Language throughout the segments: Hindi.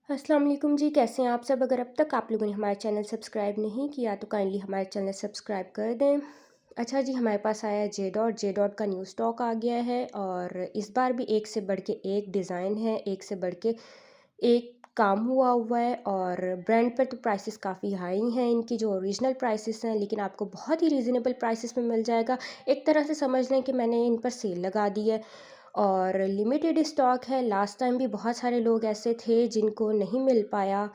अस्सलाम वालेकुम जी, कैसे हैं आप सब। अगर अब तक आप लोगों ने हमारा चैनल सब्सक्राइब नहीं किया तो काइंडली हमारे चैनल सब्सक्राइब कर दें। अच्छा जी, हमारे पास आया है जे डॉट का न्यू स्टॉक आ गया है और इस बार भी एक से बढ़ के एक डिज़ाइन है, एक से बढ़ के एक काम हुआ हुआ है। और ब्रांड पर तो प्राइसेस काफ़ी हाई हैं इनकी, जो ओरिजिनल प्राइसेस हैं, लेकिन आपको बहुत ही रीज़नेबल प्राइसेस में मिल जाएगा। एक तरह से समझ लें कि मैंने इन पर सेल लगा दी है और लिमिटेड स्टॉक है। लास्ट टाइम भी बहुत सारे लोग ऐसे थे जिनको नहीं मिल पाया,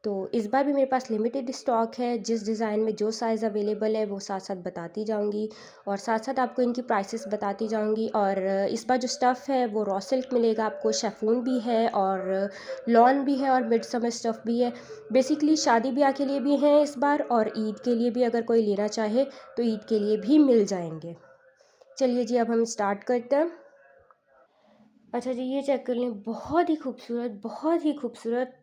तो इस बार भी मेरे पास लिमिटेड स्टॉक है। जिस डिज़ाइन में जो साइज़ अवेलेबल है वो साथ साथ बताती जाऊंगी और साथ साथ आपको इनकी प्राइसेस बताती जाऊंगी। और इस बार जो स्टफ़ है वो रॉ सिल्क मिलेगा आपको, शेफून भी है और लॉन भी है और मिड समर स्टफ़ भी है। बेसिकली शादी ब्याह के लिए भी हैं इस बार, और ईद के लिए भी अगर कोई लेना चाहे तो ईद के लिए भी मिल जाएंगे। चलिए जी, अब हम स्टार्ट करते हैं। अच्छा जी, ये चेक कर लें, बहुत ही खूबसूरत, बहुत ही खूबसूरत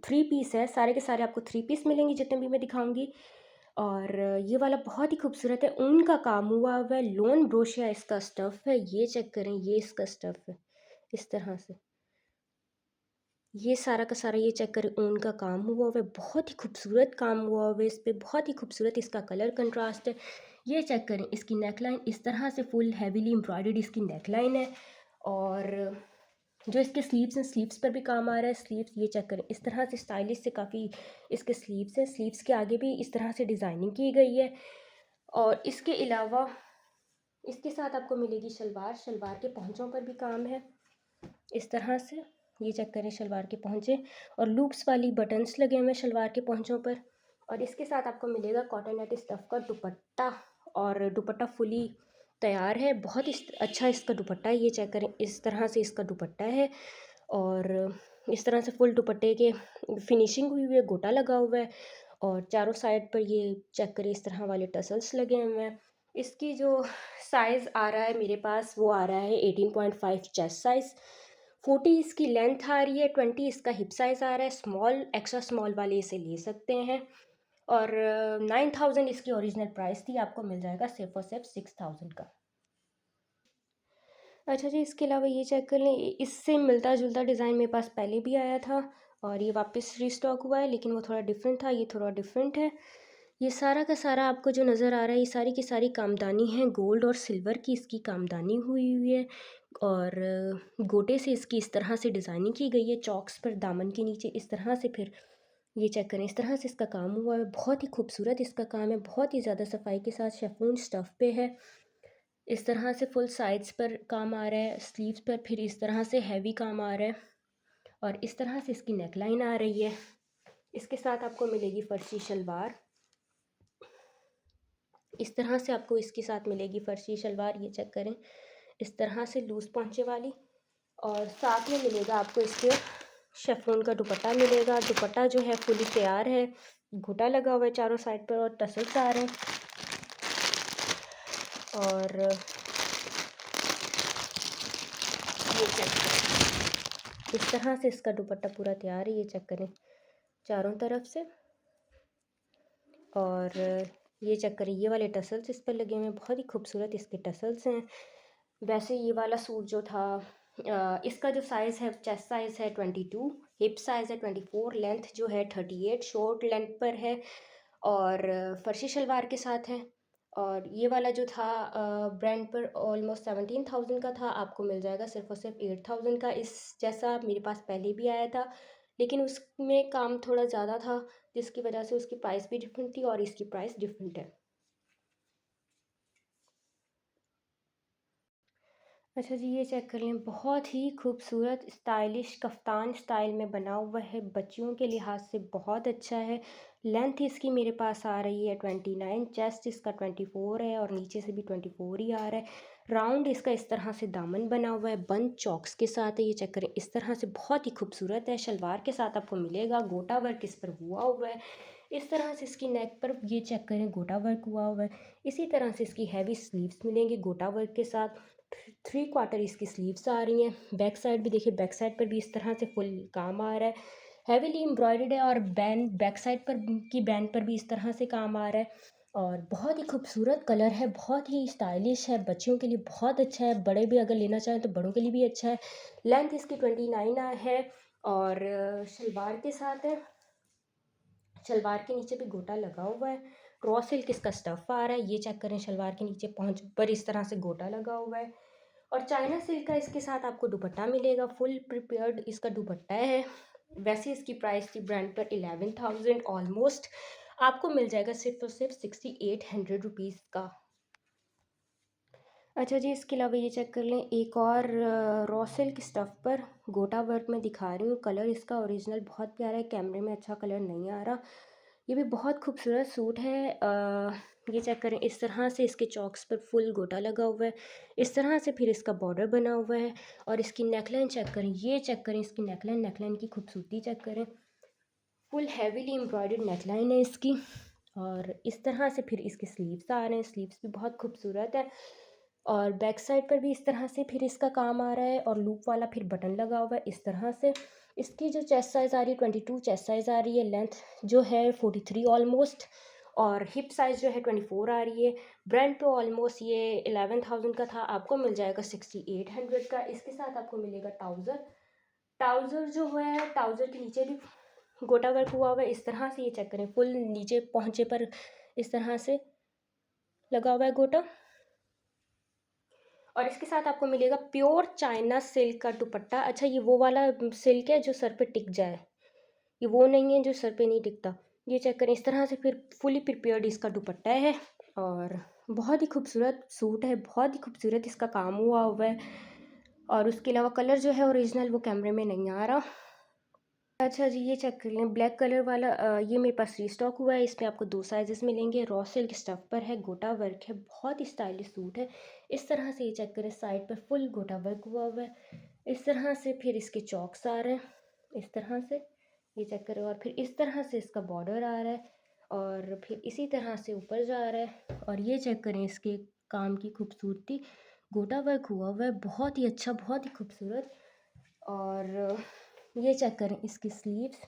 थ्री पीस है। सारे के सारे आपको थ्री पीस मिलेंगे जितने भी मैं दिखाऊंगी। और ये वाला बहुत ही खूबसूरत है, ऊन का काम हुआ हुआ है, लोन ब्रोशिया इसका स्टफ़ है। ये चेक करें, ये इसका स्टफ़ है इस तरह से। ये सारा का सारा, ये चेक करें, ऊन का काम हुआ हुआ है, बहुत ही खूबसूरत काम हुआ हुआ है इस पे, बहुत ही खूबसूरत इसका कलर कंट्रास्ट है। ये चेक करें, इसकी नेकलाइन इस तरह से फुल हैवीली एम्ब्रॉयडर्ड इसकी नेकलाइन है। और जो इसके स्लीव्स हैं, स्लीव्स पर भी काम आ रहा है। स्लीव्स ये चेक करें, इस तरह से स्टाइलिश से काफ़ी इसके स्लीव्स हैं। स्लीव्स के आगे भी इस तरह से डिज़ाइनिंग की गई है। और इसके अलावा इसके साथ आपको मिलेगी शलवार। शलवार के पहुंचों पर भी काम है इस तरह से। ये चेक करें, शलवार के पहुंचे और लूप्स वाली बटन्स लगे हुए हैं शलवार के पहुंचों पर। और इसके साथ आपको मिलेगा कॉटन नेट स्टफ़ का दुपट्टा, और दुपट्टा फुली तैयार है। बहुत अच्छा इसका दुपट्टा है। ये चेक करें, इस तरह से इसका दुपट्टा है और इस तरह से फुल दुपट्टे के फिनिशिंग हुई हुई है, गोटा लगा हुआ है। और चारों साइड पर ये चेक करें, इस तरह वाले टसल्स लगे हुए हैं। इसकी जो साइज़ आ रहा है मेरे पास, वो आ रहा है 18.5 चेस्ट साइज़, 40 इसकी लेंथ आ रही है, 20 इसका हिप साइज़ आ रहा है। स्मॉल, एक्स्ट्रा स्मॉल वाले इसे ले सकते हैं। और 9000 इसकी ओरिजिनल प्राइस थी, आपको मिल जाएगा सिर्फ और सिर्फ 6000 का। अच्छा जी, इसके अलावा ये चेक कर लें, इससे मिलता जुलता डिज़ाइन मेरे पास पहले भी आया था और ये वापस रीस्टॉक हुआ है, लेकिन वो थोड़ा डिफरेंट था, ये थोड़ा डिफरेंट है। ये सारा का सारा आपको जो नज़र आ रहा है, ये सारी की सारी कामदानी है, गोल्ड और सिल्वर की इसकी कामदानी हुई हुई है। और गोटे से इसकी इस तरह से डिज़ाइनिंग की गई है, चॉक्स पर दामन के नीचे इस तरह से। फिर ये चेक करें, इस तरह से इसका काम हुआ है, बहुत ही खूबसूरत इसका काम है, बहुत ही ज़्यादा सफाई के साथ शेफून स्टफ़ पे है। इस तरह से फुल साइड्स पर काम आ रहा है, स्लीव्स पर फिर इस तरह से हैवी काम आ रहा है। और इस तरह से इसकी नेकलाइन आ रही है। इसके साथ आपको मिलेगी फर्शी शलवार, इस तरह से आपको इसके साथ मिलेगी फर्शी शलवार। ये चेक करें, इस तरह से लूज़ पहुँचे वाली। और साथ में मिलेगा आपको इसके शेफून का दुपट्टा मिलेगा। दुपट्टा जो है फुली तैयार है, घुटा लगा हुआ है चारों साइड पर और टसल्स आ रहे हैं। और ये चेक करें, इस तरह से इसका दुपट्टा पूरा तैयार है। ये चेक करें चारों तरफ से। और ये चेक करें, ये वाले टसल्स इस पर लगे हुए हैं, बहुत ही खूबसूरत इसके टसल्स हैं। वैसे ये वाला सूट जो था, इसका जो साइज़ है, चेस्ट साइज़ है 22, हिप साइज़ है 24, लेंथ जो है 38 शॉर्ट लेंथ पर है और फर्शी शलवार के साथ है। और ये वाला जो था ब्रांड पर ऑलमोस्ट 17,000 का था, आपको मिल जाएगा सिर्फ और सिर्फ 8000 का। इस जैसा मेरे पास पहले भी आया था, लेकिन उसमें काम थोड़ा ज़्यादा था, जिसकी वजह से उसकी प्राइस भी डिफरेंट थी और इसकी प्राइस डिफरेंट है। अच्छा जी, ये चेक कर लें, बहुत ही खूबसूरत स्टाइलिश कफ्तान स्टाइल में बना हुआ है, बच्चियों के लिहाज से बहुत अच्छा है। लेंथ इसकी मेरे पास आ रही है 29, चेस्ट इसका 24 है और नीचे से भी 24 ही आ रहा है। राउंड इसका इस तरह से दामन बना हुआ है, बंद चौक्स के साथ है। ये चेक करें, इस तरह से बहुत ही खूबसूरत है। शलवार के साथ आपको मिलेगा, गोटा वर्क इस पर हुआ हुआ है। इस तरह से इसकी नेक पर ये चेक करें, गोटा वर्क हुआ हुआ है। इसी तरह से इसकी हैवी स्लीव्स मिलेंगी गोटा वर्क के साथ। 3/4 इसकी स्लीव्स आ रही हैं। बैक साइड भी देखिए, बैक साइड पर भी इस तरह से फुल काम आ रहा है, हैवीली एम्ब्रॉयडर्ड है। और बैक साइड पर की बैंड पर भी इस तरह से काम आ रहा है। और बहुत ही खूबसूरत कलर है, बहुत ही स्टाइलिश है, बच्चियों के लिए बहुत अच्छा है, बड़े भी अगर लेना चाहें तो बड़ों के लिए भी अच्छा है। लेंथ इसकी 29 है और शलवार के साथ है। शलवार के नीचे भी गोटा लगा हुआ है। रॉ सिल्क इसका स्टफ़ आ रहा है, ये चेक करें, शलवार के नीचे पहुँच पर इस तरह से गोटा लगा हुआ है। और चाइना सिल्क का इसके साथ आपको दुपट्टा मिलेगा, फुल प्रिपेयर्ड इसका दुपट्टा है। वैसे इसकी प्राइस थी ब्रांड पर 11,000 ऑलमोस्ट, आपको मिल जाएगा सिर्फ और सिर्फ 6800 रुपीज़ का। अच्छा जी, इसके अलावा ये चेक कर लें, एक और रॉ सिल्क स्टफ़ पर गोटा वर्क में दिखा रही हूँ। कलर इसका ओरिजिनल बहुत प्यारा है, कैमरे में अच्छा कलर नहीं आ रहा। ये भी बहुत खूबसूरत सूट है। ये चेक करें, इस तरह से इसके चॉक्स पर फुल गोटा लगा हुआ है, इस तरह से फिर इसका बॉर्डर बना हुआ है। और इसकी नेकलाइन चेक करें, ये चेक करें इसकी नेकलाइन, नेकलाइन की खूबसूरती चेक करें, फुल हैवीली एम्ब्रॉयडर्ड नेकलाइन है इसकी। और इस तरह से फिर इसके स्लीव्स आ रहे हैं, स्लीव्स भी बहुत खूबसूरत है। और बैक साइड पर भी इस तरह से फिर इसका काम आ रहा है और लूप वाला फिर बटन लगा हुआ है इस तरह से। इसकी जो चेस्ट साइज़ आ रही है 22 चेस्ट साइज़ आ रही है, लेंथ जो है 43 ऑलमोस्ट, और हिप साइज़ जो है 24 आ रही है। ब्रांड पे ऑलमोस्ट ये 11,000 का था, आपको मिल जाएगा 6800 का। इसके साथ आपको मिलेगा ट्राउज़र। ट्राउज़र जो है, ट्राउज़र के नीचे भी गोटा वर्क हुआ हुआ है इस तरह से, ये चेक करें, फुल नीचे पहुँचे पर इस तरह से लगा हुआ है गोटा। और इसके साथ आपको मिलेगा प्योर चाइना सिल्क का दुपट्टा। अच्छा, ये वो वाला सिल्क है जो सर पे टिक जाए, ये वो नहीं है जो सर पे नहीं टिकता। ये चेक करें, इस तरह से फिर फुली प्रिपेयर्ड इसका दुपट्टा है। और बहुत ही खूबसूरत सूट है, बहुत ही खूबसूरत इसका काम हुआ हुआ है। और उसके अलावा कलर जो है ओरिजिनल वो कैमरे में नहीं आ रहा। अच्छा जी, ये चेक कर लें, ब्लैक कलर वाला ये मेरे पास रीस्टॉक हुआ है। इसमें आपको 2 साइजेस मिलेंगे। रॉ सिल्क स्टफ़ पर है, गोटा वर्क है, बहुत ही स्टाइलिश सूट है। इस तरह से ये चेक करें, साइड पर फुल गोटा वर्क हुआ हुआ है इस तरह से। फिर इसके चॉक्स आ रहे हैं इस तरह से, ये चेक करें। और फिर इस तरह से इसका बॉर्डर आ रहा है और फिर इसी तरह से ऊपर जा रहा है। और ये चेक करें इसके काम की खूबसूरती, गोटा वर्क हुआ हुआ है, बहुत ही अच्छा, बहुत ही खूबसूरत। और ये चेक करें इसकी स्लीव्स,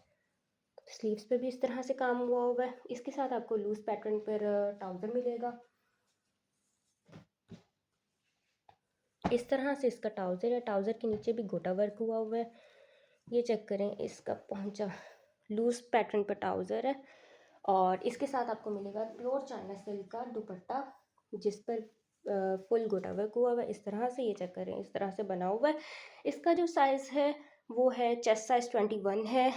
स्लीव्स पे भी इस तरह से काम हुआ हुआ है। इसके साथ आपको लूज पैटर्न पर ट्राउज़र मिलेगा इस तरह से। इसका ट्राउज़र है, ट्राउज़र के नीचे भी गोटा वर्क हुआ हुआ है। ये चेक करें, इसका पहुंचा लूज पैटर्न पर ट्राउज़र है। और इसके साथ आपको मिलेगा प्योर चाइना सिल्क का दुपट्टा जिस पर फुल गोटा वर्क हुआ हुआ है इस तरह से। ये चेक करें, इस तरह से बना हुआ है। इसका जो साइज़ है वो है, चेस्ट साइज़ 21 है,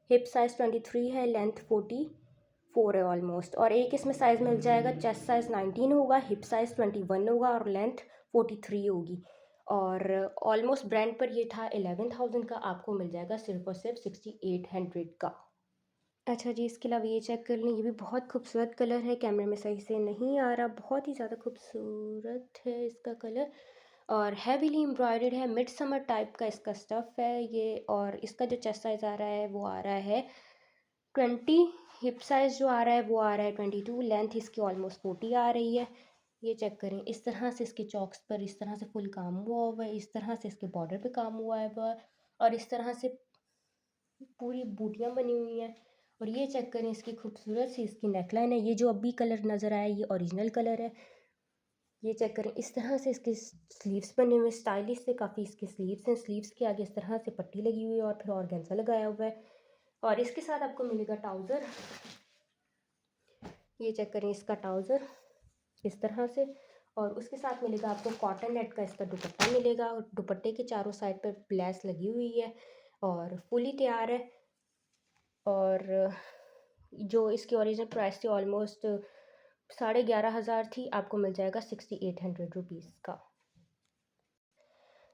हिप साइज़ 23 है, लेंथ 44 है ऑलमोस्ट। और एक इसमें साइज़ मिल जाएगा, चेस्ट साइज़ 19 होगा, हिप साइज़ 21 होगा और लेंथ 43 होगी। और ऑलमोस्ट ब्रांड पर ये था 11,000 का, आपको मिल जाएगा सिर्फ और सिर्फ 6800 का। अच्छा जी, इसके अलावा ये चेक कर लें, ये भी बहुत खूबसूरत कलर है, कैमरे में सही से नहीं आ रहा, बहुत ही ज़्यादा खूबसूरत है इसका कलर। और हैवीली एम्ब्रॉयडर्ड है, मिड समर टाइप का इसका स्टफ़ है ये। और इसका जो चेस्ट साइज़ आ रहा है वो आ रहा है 20, हिप साइज़ जो आ रहा है वो आ रहा है 22, लेंथ इसकी ऑलमोस्ट 40 आ रही है। ये चेक करें, इस तरह से इसके चॉक्स पर इस तरह से फुल काम हुआ हुआ है, इस तरह से इसके बॉर्डर पे काम हुआ है और इस तरह से पूरी बूटियाँ बनी हुई हैं। और ये चेक करें, इसकी खूबसूरत सी इसकी नेकलाइन है। ये जो अभी कलर नज़र आया ये ओरिजिनल कलर है। ये चेक करें, इस तरह से इसके स्लीव्स बने हुए, स्टाइलिश से काफ़ी इसके स्लीव्स हैं। स्लीव्स के आगे इस तरह से पट्टी लगी हुई है और फिर ऑर्गेन्जा लगाया हुआ है। और इसके साथ आपको मिलेगा ट्राउज़र। ये चेक करें, इसका ट्राउज़र इस तरह से। और उसके साथ मिलेगा आपको कॉटन नेट का इसका दुपट्टा मिलेगा। और दुपट्टे के चारों साइड पर लेस लगी हुई है और फुली तैयार है। और जो इसकी ओरिजिनल प्राइस थी ऑलमोस्ट 11,500 थी, आपको मिल जाएगा 6800 रुपीज़ का।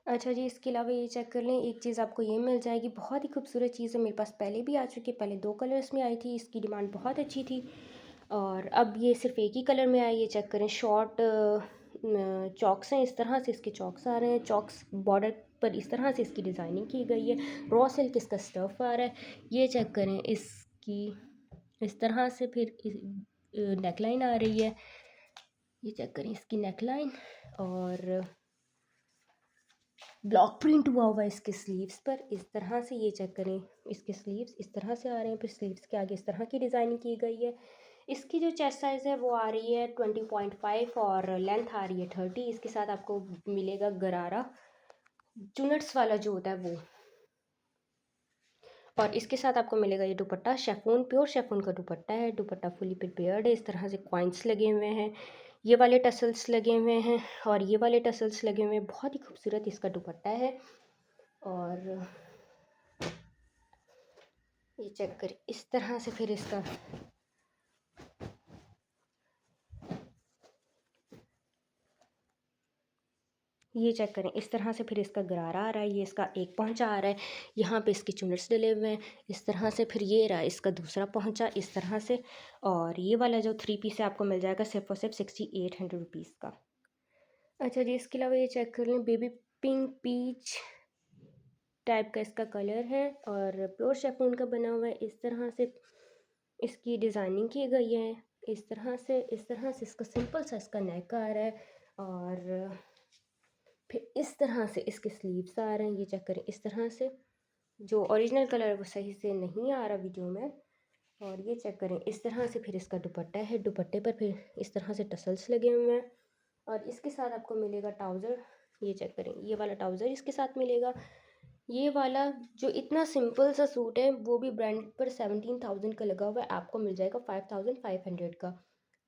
अच्छा जी, इसके अलावा ये चेक कर लें, एक चीज़ आपको ये मिल जाएगी, बहुत ही खूबसूरत चीज़ है, मेरे पास पहले भी आ चुकी है, पहले 2 कलर्स में आई थी, इसकी डिमांड बहुत अच्छी थी। और अब ये सिर्फ एक ही कलर में आई। ये चेक करें, शॉर्ट चॉक्स हैं, इस तरह से इसके चॉक्स आ रहे हैं, चॉक्स बॉर्डर पर इस तरह से इसकी डिज़ाइनिंग की गई है। रॉ सिल्क इसका स्टफ़ आ रहा है। ये चेक करें, इसकी इस तरह से फिर नेकलाइन आ रही है। ये चेक करें इसकी नेकलाइन, और ब्लॉक प्रिंट हुआ हुआ है इसके स्लीव्स पर इस तरह से। ये चेक करें, इसके स्लीव्स इस तरह से आ रहे हैं, फिर स्लीव्स के आगे इस तरह की डिज़ाइनिंग की गई है। इसकी जो चेस्ट साइज़ है वो आ रही है 20.5 और लेंथ आ रही है 30। इसके साथ आपको मिलेगा गरारा चुनट्स वाला जो होता है वो, और इसके साथ आपको मिलेगा ये दुपट्टा शेफून, प्योर शेफून का दुपट्टा है। दुपट्टा फुली प्रिपेयर्ड है, इस तरह से कॉइन्स लगे हुए हैं, ये वाले टसल्स लगे हुए हैं और ये वाले टसल्स लगे हुए हैं। बहुत ही खूबसूरत इसका दुपट्टा है। और ये चेक करें इस तरह से फिर इसका ये चेक करें इस तरह से फिर इसका गरारा आ रहा है, ये इसका एक पहुंचा आ रहा है, यहाँ पे इसके चुनट्स डले हुए हैं इस तरह से। फिर ये रहा इसका दूसरा पहुंचा इस तरह से। और ये वाला जो 3 पीस है आपको मिल जाएगा सिर्फ और सिर्फ 6800 रुपीज़ का। अच्छा जी, इसके अलावा ये चेक कर लें, बेबी पिंक पीच टाइप का इसका कलर है और प्योर शेफून का बना हुआ है। इस तरह से इसकी डिज़ाइनिंग की गई है, इस तरह से इसका सिंपल सा इसका नेक आ रहा है और फिर इस तरह से इसके स्लीव्स आ रहे हैं। ये चेक करें इस तरह से, जो ओरिजिनल कलर है वो सही से नहीं आ रहा वीडियो में। और ये चेक करें इस तरह से फिर इसका दुपट्टा है, दुपट्टे पर फिर इस तरह से टसल्स लगे हुए हैं और इसके साथ आपको मिलेगा ट्राउज़र। ये चेक करें ये वाला ट्राउज़र इसके साथ मिलेगा। ये वाला जो इतना सिंपल सा सूट है वो भी ब्रांड पर 17,000 का लगा हुआ है, आपको मिल जाएगा 5,500 का।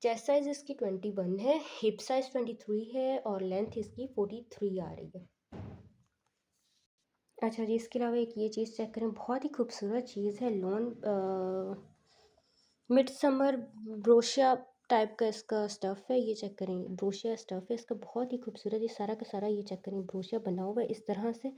चेस्ट साइज़ इसकी 21 है, हिप साइज़ 23 है और लेंथ इसकी 43 आ रही है। अच्छा जी, इसके अलावा एक ये चीज़ चेक करें, बहुत ही खूबसूरत चीज़ है, लॉन मिड समर ब्रोशिया टाइप का इसका स्टफ़ है। ये चेक करें ब्रोशिया स्टफ़ है इसका, बहुत ही खूबसूरत, ये सारा का सारा ये चेक करें ब्रोशिया बना हुआ है इस तरह से,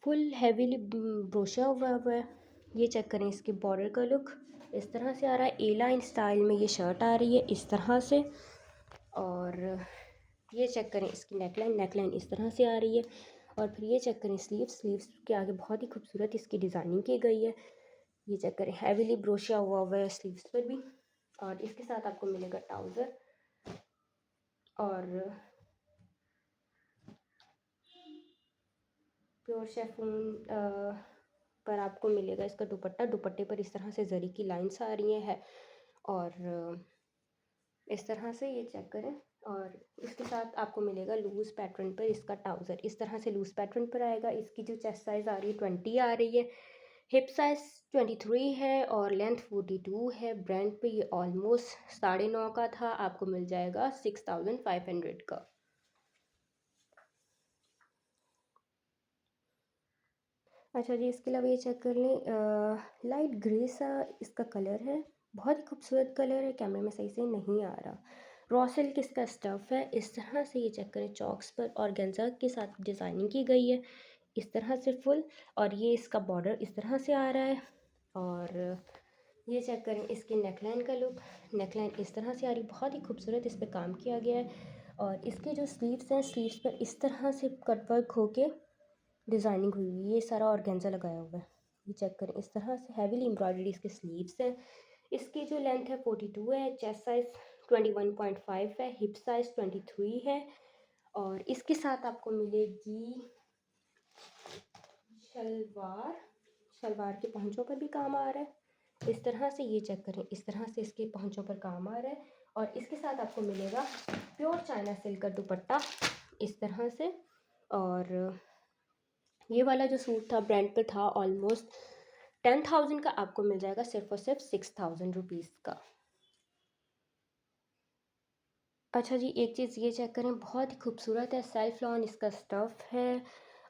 फुल हैवीली ब्रोशिया हुआ है। ये चेक करें इसके बॉर्डर का लुक इस तरह से आ रहा है, ए लाइन स्टाइल में ये शर्ट आ रही है इस तरह से। और ये चेक करें इसकी नेकलाइन इस तरह से आ रही है। और फिर ये चेक करें स्लीव्स के आगे बहुत ही खूबसूरत इसकी डिज़ाइनिंग की गई है। ये चेक करें हैवीली ब्रोशिया हुआ है स्लीव्स पर भी। और इसके साथ आपको मिलेगा ट्राउज़र और प्योर शेफून पर आपको मिलेगा इसका दुपट्टा। दुपट्टे पर इस तरह से जरी की लाइंस आ रही हैं और इस तरह से ये चेक करें। और इसके साथ आपको मिलेगा लूज़ पैटर्न पर इसका ट्राउज़र, इस तरह से लूज़ पैटर्न पर आएगा। इसकी जो चेस्ट साइज़ आ रही है 20 आ रही है, हिप साइज़ 23 है और लेंथ 42 है। ब्रांड पे ये ऑलमोस्ट 9.5 का था, आपको मिल जाएगा 6,500 का। अच्छा जी, इसके अलावा ये चेक कर लें, लाइट ग्रे सा इसका कलर है, बहुत ही खूबसूरत कलर है, कैमरे में सही से नहीं आ रहा। रॉ सिल्क इसका स्टफ़ है इस तरह से। ये चेक करें चॉक्स पर ऑर्गेन्जा के साथ डिज़ाइनिंग की गई है इस तरह से फुल। और ये इसका बॉर्डर इस तरह से आ रहा है। और ये चेक करें इसकी नेकलाइन का लुक, नेकलाइन इस तरह से आ रही, बहुत ही खूबसूरत इस पर काम किया गया है। और इसके जो स्लीव्स हैं, स्लीव्स पर इस तरह से कटवर्क होके डिज़ाइनिंग हुई हुई है, ये सारा ऑर्गेन्जा लगाया हुआ है। ये चेक करें इस तरह से हैवीली एम्ब्रॉयडरी इसके स्लीव्स हैं। इसकी जो लेंथ है 42 है, चेस्ट साइज़ 21.5 है, हिप साइज़ 23 है। और इसके साथ आपको मिलेगी शलवार, शलवार के पहुंचों पर भी काम आ रहा है इस तरह से। ये चेक करें इस तरह से इसके पहुंचों पर काम आ रहा है। और इसके साथ आपको मिलेगा प्योर चाइना सिल्क का दुपट्टा इस तरह से। और ये वाला जो सूट था ब्रांड पे था ऑलमोस्ट 10,000 का, आपको मिल जाएगा सिर्फ और सिर्फ 6,000 रुपीज़ का। अच्छा जी, एक चीज़ ये चेक करें, बहुत ही खूबसूरत है, सेल्फ लॉन इसका स्टफ़ है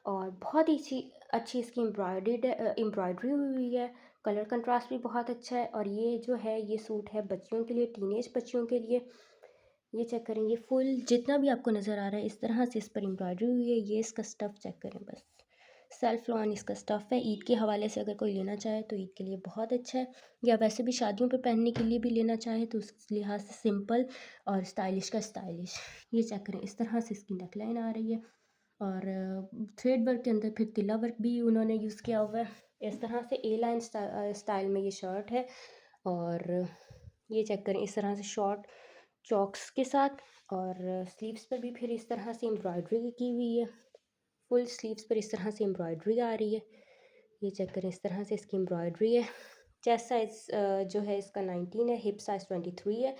और बहुत ही अच्छी इसकी एम्ब्रॉयडरी हुई हुई है। कलर कंट्रास्ट भी बहुत अच्छा है। और ये जो है ये सूट है बच्चियों के लिए, टीनेज बच्चियों के लिए। ये चेक करें, ये फुल जितना भी आपको नज़र आ रहा है इस तरह से इस पर एम्ब्रॉयडरी हुई है। ये इसका स्टफ़ चेक करें, बस सेल्फ लॉन इसका स्टफ़ है। ईद के हवाले से अगर कोई लेना चाहे तो ईद के लिए बहुत अच्छा है, या वैसे भी शादियों पे पहनने के लिए भी लेना चाहे तो उस लिहाज से सिंपल और स्टाइलिश का स्टाइलिश। ये चेक करें इस तरह से इसकी नेकलाइन आ रही है और थ्रेड वर्क के अंदर फिर तिल्ला वर्क भी उन्होंने यूज़ किया हुआ है इस तरह से। ए लाइन स्टाइल में ये शर्ट है। और ये चेक करें इस तरह से शॉर्ट चॉक्स के साथ। और स्लीव्स पर भी फिर इस तरह से एम्ब्रॉयडरी की हुई है, फुल स्लीव्स पर इस तरह से एम्ब्रॉयडरी आ रही है। ये चेक करें इस तरह से इसकी एम्ब्रॉयडरी है। चेस्ट साइज़ जो है इसका 19 है, हिप साइज़ 23 है,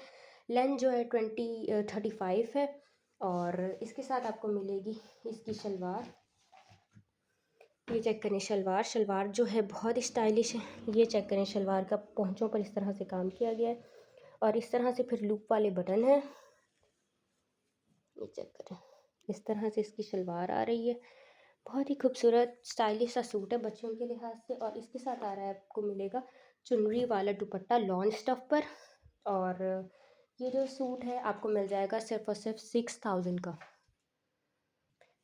लेंथ जो है 35 है। और इसके साथ आपको मिलेगी इसकी शलवार। ये चेक करें शलवार जो है बहुत स्टाइलिश है। ये चेक करें शलवार का पहुंचों पर इस तरह से काम किया गया है और इस तरह से फिर लूप वाले बटन हैं। ये चेक करें, इस तरह से इसकी शलवार आ रही है। बहुत ही खूबसूरत स्टाइलिश सा सूट है बच्चों के लिहाज से। और इसके साथ आ रहा है, आपको मिलेगा चुनरी वाला दुपट्टा लॉन स्टफ पर। और ये जो सूट है आपको मिल जाएगा सिर्फ और सिर्फ 6000 का।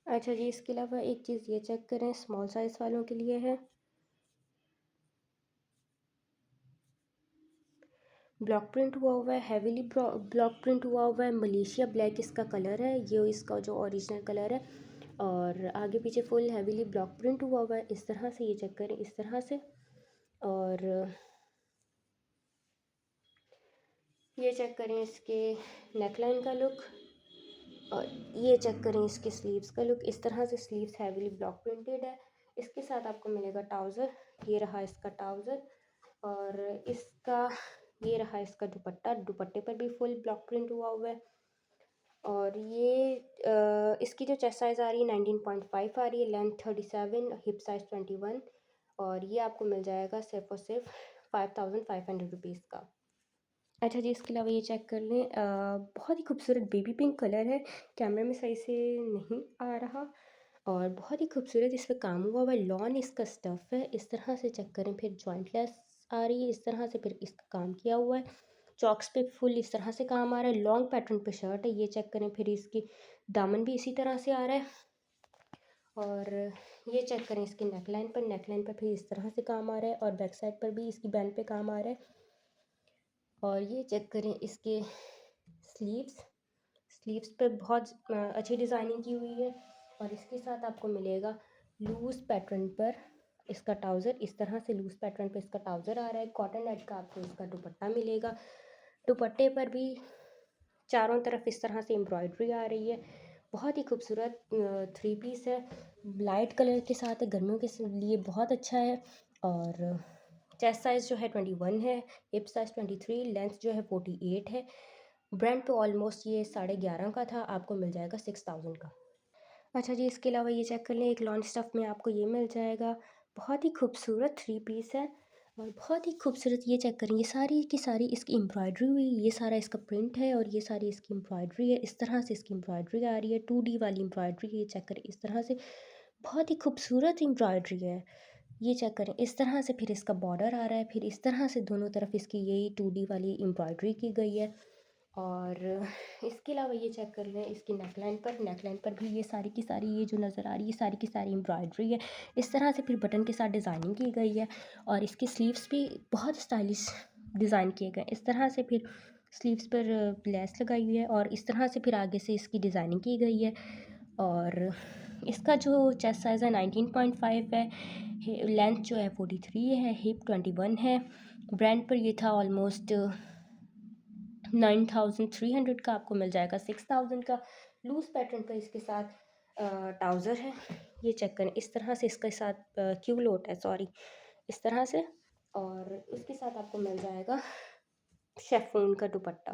अच्छा जी, इसके अलावा एक चीज़ ये चेक करें, स्मॉल साइज़ वालों के लिए है। ब्लॉक प्रिंट हुआ है, हैवीली ब्लॉक प्रिंट हुआ है। मलेशिया ब्लैक इसका कलर है, ये इसका जो ओरिजिनल कलर है। और आगे पीछे फुल हैवीली ब्लॉक प्रिंट हुआ है इस तरह से। ये चेक करें इस तरह से। और ये चेक करें इसके नेकलाइन का लुक। और ये चेक करें इसके स्लीव्स का लुक। इस तरह से स्लीव्स हैवीली ब्लॉक प्रिंटेड है। इसके साथ आपको मिलेगा ट्राउज़र। ये रहा इसका ट्राउज़र। और इसका ये रहा इसका दुपट्टा। दुपट्टे पर भी फुल ब्लॉक प्रिंट हुआ है। और ये इसकी जो चेस्ट साइज़ आ रही है 19.5 आ रही है, लेंथ 37, हिप साइज़ 21। और ये आपको मिल जाएगा सिर्फ और सिर्फ 5500 रुपीज़ का। अच्छा जी, इसके अलावा ये चेक कर लें, बहुत ही खूबसूरत बेबी पिंक कलर है, कैमरे में सही से नहीं आ रहा। और बहुत ही खूबसूरत इस पर काम हुआ है, लॉन इसका स्टफ़ है। इस तरह से चेक करें, फिर जॉइंटलेस आ रही है इस तरह से, फिर इसका काम किया हुआ है चॉक्स पे फुल इस तरह से काम आ रहा है। लॉन्ग पैटर्न पे शर्ट है। ये चेक करें, फिर इसकी दामन भी इसी तरह से आ रहा है। और ये चेक करें इसकी नेकलाइन पर फिर इस तरह से काम आ रहा है। और बैक साइड पर भी इसकी बैंड पे काम आ रहा है। और ये चेक करें इसके स्लीव्स पे बहुत अच्छी डिज़ाइनिंग की हुई है। और इसके साथ आपको मिलेगा लूज़ पैटर्न पर इसका ट्राउज़र। इस तरह से लूज़ पैटर्न पर इसका ट्राउज़र आ रहा है। कॉटन नेट का आपको इसका दुपट्टा मिलेगा। दुपट्टे पर भी चारों तरफ इस तरह से एम्ब्रॉयडरी आ रही है। बहुत ही खूबसूरत 3 पीस है, लाइट कलर के साथ है, गर्मियों के लिए बहुत अच्छा है। और चेस्ट साइज़ जो है 21 है, हिप साइज़ 23, लेंथ जो है 48 है। ब्रांड पे ऑलमोस्ट ये 11.5 का था, आपको मिल जाएगा 6000 का। अच्छा जी, इसके अलावा ये चेक कर लें, एक लॉन स्टफ़ में आपको ये मिल जाएगा। बहुत ही खूबसूरत 3 पीस है और बहुत ही खूबसूरत। ये चेक करें, ये सारी की सारी इसकी एम्ब्रॉयडरी हुई, ये सारा इसका प्रिंट है और ये सारी इसकी एम्ब्रॉयडरी है। इस तरह से इसकी एम्ब्रॉयडरी आ रही है, 2D वाली एम्ब्रॉयडरी। ये चेक करें इस तरह से, बहुत ही खूबसूरत एम्ब्रॉयडरी है। ये चेक करें इस तरह से, फिर इसका बॉर्डर आ रहा है, फिर इस तरह से दोनों तरफ इसकी यही 2D वाली एम्ब्रॉयडरी की गई है। और इसके अलावा ये चेक कर लें, इसकी नेकलाइन पर भी ये सारी की सारी, ये जो नज़र आ रही है सारी की सारी एम्ब्रॉयडरी है। इस तरह से फिर बटन के साथ डिज़ाइनिंग की गई है। और इसके स्लीव्स भी बहुत स्टाइलिश डिज़ाइन किए गए। इस तरह से फिर स्लीव्स पर लेस लगाई हुई है और इस तरह से फिर आगे से इसकी डिज़ाइनिंग की गई है। और इसका जो चेस्ट साइज़ है 19.5 है, लेंथ जो है 43 है, हिप 21 है। ब्रांड पर ये था ऑलमोस्ट 9300 का, आपको मिल जाएगा 6000 का। लूज़ पैटर्न पर इसके साथ ट्राउज़र है। ये चेक करें इस तरह से, इसके साथ क्यू लोट है, सॉरी, इस तरह से। और इसके साथ आपको मिल जाएगा शेफून का दुपट्टा।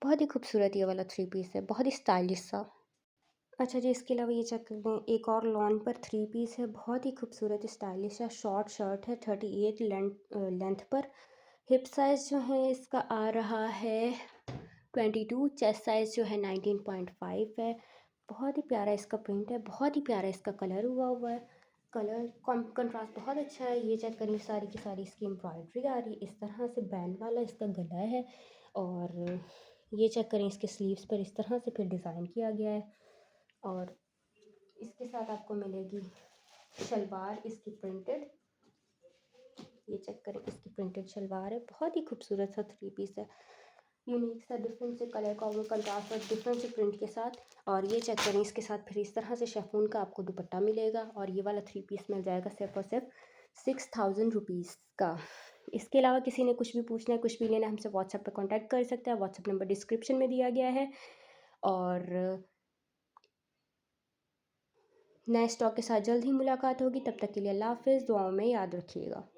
बहुत ही खूबसूरत ये वाला 3 पीस है, बहुत ही स्टाइलिश सा। अच्छा जी, इसके अलावा ये चेक कर लें, एक और लॉन पर 3 पीस है, बहुत ही खूबसूरत स्टाइलिश है। शॉर्ट शर्ट है 38 लेंथ पर। हिप साइज़ जो है इसका आ रहा है 22। चेस्ट साइज़ जो है 19.5 है। बहुत ही प्यारा इसका प्रिंट है, बहुत ही प्यारा इसका कलर हुआ है। कलर कंट्रास्ट बहुत अच्छा है। ये चेक करिए, सारी की सारी इसकी एम्ब्रॉयडरी आ रही है। इस तरह से बैंड वाला इसका गला है। और ये चेक करें, इसके स्लीव्स पर इस तरह से फिर डिज़ाइन किया गया है। और इसके साथ आपको मिलेगी शलवार इसकी प्रिंटेड। ये चेक करें, इसकी प्रिंटेड शलवार है, बहुत ही खूबसूरत सा 3 पीस है, यूनिक सा, डिफरेंट से कलर का कंट्रास्ट और डिफरेंट से प्रिंट के साथ। और ये चेक करें, इसके साथ फिर इस तरह से शेफून का आपको दुपट्टा मिलेगा। और ये वाला 3 पीस मिल जाएगा सिर्फ और सिर्फ 6000 रुपीज़ का। इसके अलावा किसी ने कुछ भी पूछना है, कुछ भी लेना है, हमसे व्हाट्सएप पर कॉन्टैक्ट कर सकते हैं। व्हाट्सएप नंबर डिस्क्रिप्शन में दिया गया है। और नए स्टॉक के साथ जल्द ही मुलाकात होगी। तब तक के लिए अल्लाह हाफ़िज़, दुआओं में याद रखिएगा।